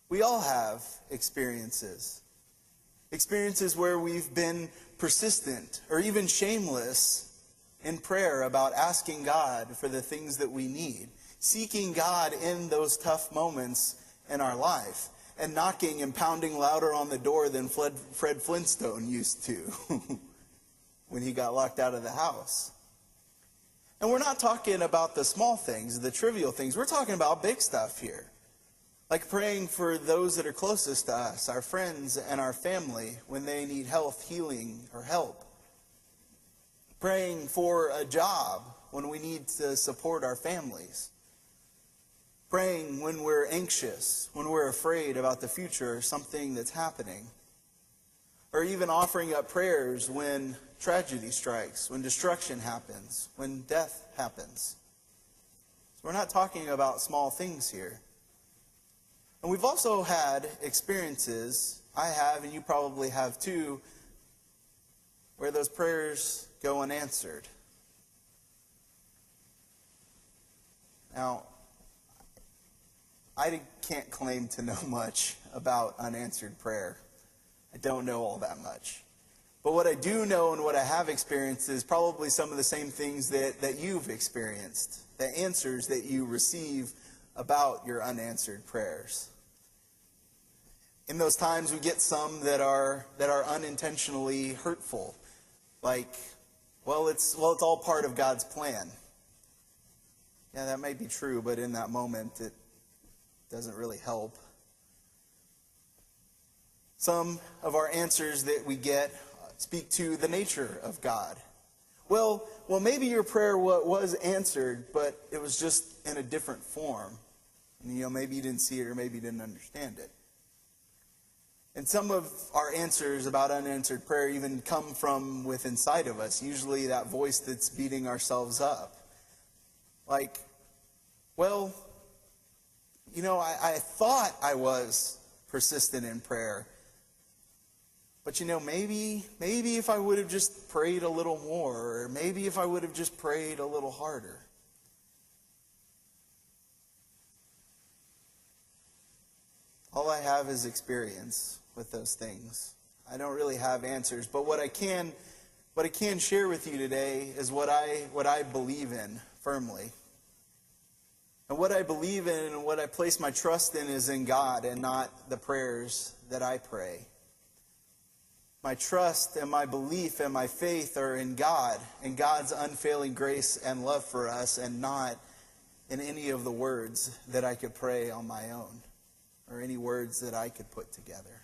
We all have experiences. Experiences where we've been persistent or even shameless in prayer about asking God for the things that we need, seeking God in those tough moments in our life, and knocking and pounding louder on the door than Fred Flintstone used to when he got locked out of the house. And we're not talking about the small things, the trivial things. We're talking about big stuff here. Like praying for those that are closest to us, our friends and our family, when they need health, healing, or help. Praying for a job when we need to support our families. Praying when we're anxious, when we're afraid about the future or something that's happening. Or even offering up prayers when tragedy strikes, when destruction happens, when death happens. So we're not talking about small things here. And we've also had experiences, I have and you probably have too, where those prayers go unanswered. Now, I can't claim to know much about unanswered prayer. I don't know all that much. But what I do know and what I have experienced is probably some of the same things that you've experienced, the answers that you receive about your unanswered prayers. In those times we get some that are unintentionally hurtful. Like, well, it's all part of God's plan. Yeah, that might be true, but in that moment it doesn't really help. Some of our answers that we get speak to the nature of God. Well, maybe your prayer was answered, but it was just in a different form. And, maybe you didn't see it or maybe you didn't understand it. And some of our answers about unanswered prayer even come from within inside of us, usually that voice that's beating ourselves up. Like, well, I thought I was persistent in prayer. But maybe if I would have just prayed a little more, or maybe if I would have just prayed a little harder. All I have is experience with those things. I don't really have answers, but what I can share with you today is what I believe in firmly. And what I believe in and what I place my trust in is in God and not the prayers that I pray. My trust and my belief and my faith are in God and God's unfailing grace and love for us, and not in any of the words that I could pray on my own or any words that I could put together.